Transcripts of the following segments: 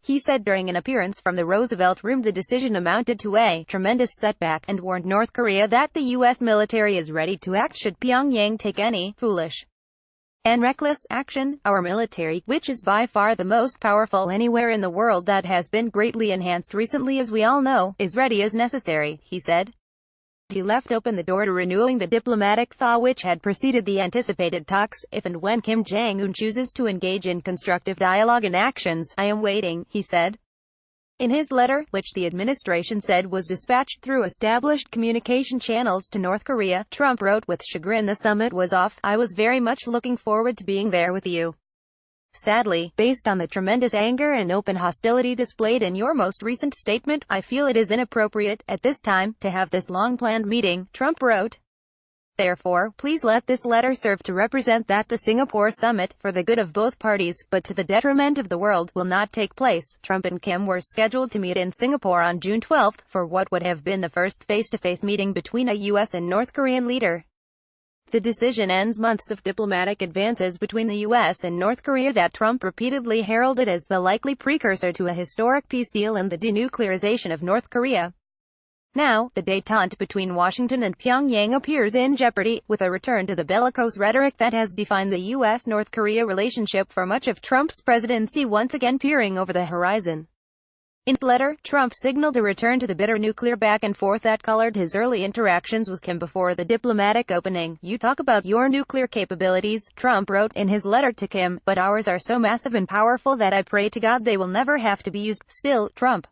He said during an appearance from the Roosevelt Room the decision amounted to a tremendous setback, and warned North Korea that the U.S. military is ready to act should Pyongyang take any foolish and reckless action. Our military, which is by far the most powerful anywhere in the world, that has been greatly enhanced recently as we all know, is ready as necessary, he said. He left open the door to renewing the diplomatic thaw which had preceded the anticipated talks, if and when Kim Jong Un chooses to engage in constructive dialogue and actions. I am waiting, he said. In his letter, which the administration said was dispatched through established communication channels to North Korea, Trump wrote with chagrin the summit was off. I was very much looking forward to being there with you. Sadly, based on the tremendous anger and open hostility displayed in your most recent statement, I feel it is inappropriate, at this time, to have this long-planned meeting, Trump wrote. Therefore, please let this letter serve to represent that the Singapore summit, for the good of both parties, but to the detriment of the world, will not take place. Trump and Kim were scheduled to meet in Singapore on June 12, for what would have been the first face-to-face meeting between a U.S. and North Korean leader. The decision ends months of diplomatic advances between the U.S. and North Korea that Trump repeatedly heralded as the likely precursor to a historic peace deal and the denuclearization of North Korea. Now, the détente between Washington and Pyongyang appears in jeopardy, with a return to the bellicose rhetoric that has defined the U.S.-North Korea relationship for much of Trump's presidency once again peering over the horizon. In his letter, Trump signaled a return to the bitter nuclear back-and-forth that colored his early interactions with Kim before the diplomatic opening. You talk about your nuclear capabilities, Trump wrote in his letter to Kim, but ours are so massive and powerful that I pray to God they will never have to be used. Still, Trump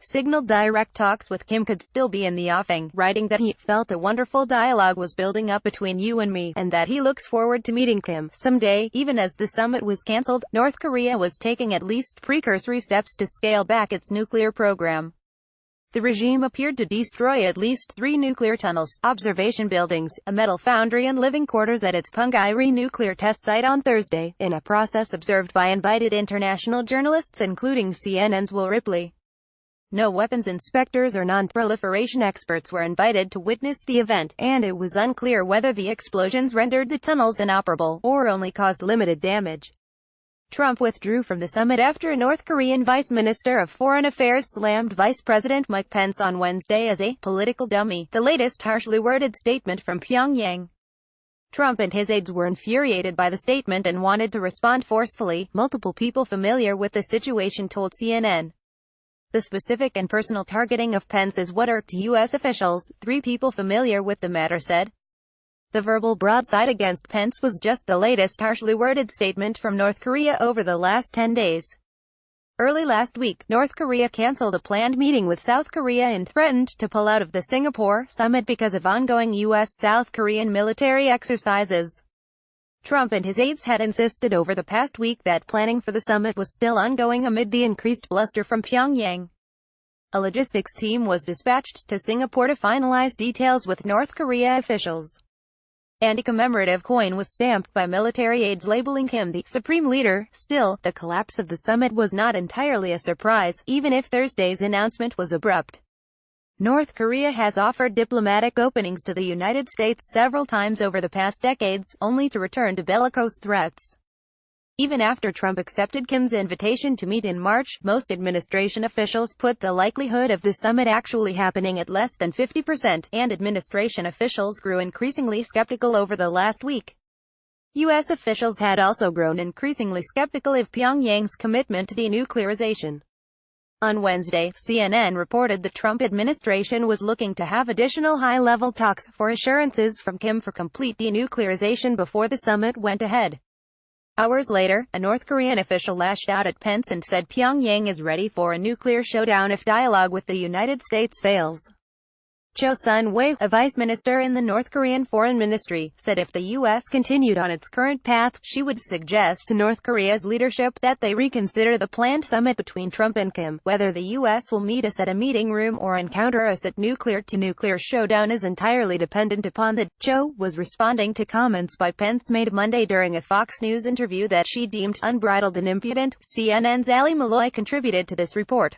signaled direct talks with Kim could still be in the offing, writing that he felt a wonderful dialogue was building up between you and me, and that he looks forward to meeting Kim someday. Even as the summit was cancelled, North Korea was taking at least precursory steps to scale back its nuclear program. The regime appeared to destroy at least 3 nuclear tunnels, observation buildings, a metal foundry and living quarters at its Punggye-ri nuclear test site on Thursday, in a process observed by invited international journalists including CNN's Will Ripley. No weapons inspectors or non-proliferation experts were invited to witness the event, and it was unclear whether the explosions rendered the tunnels inoperable, or only caused limited damage. Trump withdrew from the summit after a North Korean Vice Minister of Foreign Affairs slammed Vice President Mike Pence on Wednesday as a political dummy, the latest harshly worded statement from Pyongyang. Trump and his aides were infuriated by the statement and wanted to respond forcefully, multiple people familiar with the situation told CNN. The specific and personal targeting of Pence is what irked U.S. officials, 3 people familiar with the matter said. The verbal broadside against Pence was just the latest harshly worded statement from North Korea over the last 10 days. Early last week, North Korea canceled a planned meeting with South Korea and threatened to pull out of the Singapore summit because of ongoing U.S.-South Korean military exercises. Trump and his aides had insisted over the past week that planning for the summit was still ongoing amid the increased bluster from Pyongyang. A logistics team was dispatched to Singapore to finalize details with North Korea officials. And a commemorative coin was stamped by military aides labeling him the supreme leader. Still, the collapse of the summit was not entirely a surprise, even if Thursday's announcement was abrupt. North Korea has offered diplomatic openings to the United States several times over the past decades, only to return to bellicose threats. Even after Trump accepted Kim's invitation to meet in March, most administration officials put the likelihood of the summit actually happening at less than 50%, and administration officials grew increasingly skeptical over the last week. U.S. officials had also grown increasingly skeptical of Pyongyang's commitment to denuclearization. On Wednesday, CNN reported the Trump administration was looking to have additional high-level talks for assurances from Kim for complete denuclearization before the summit went ahead. Hours later, a North Korean official lashed out at Pence and said Pyongyang is ready for a nuclear showdown if dialogue with the United States fails. Cho Sun-wei, a vice minister in the North Korean Foreign Ministry, said if the U.S. continued on its current path, she would suggest to North Korea's leadership that they reconsider the planned summit between Trump and Kim. Whether the U.S. will meet us at a meeting room or encounter us at nuclear-to-nuclear showdown is entirely dependent upon the. Cho was responding to comments by Pence made Monday during a Fox News interview that she deemed unbridled and impudent. CNN's Ali Malloy contributed to this report.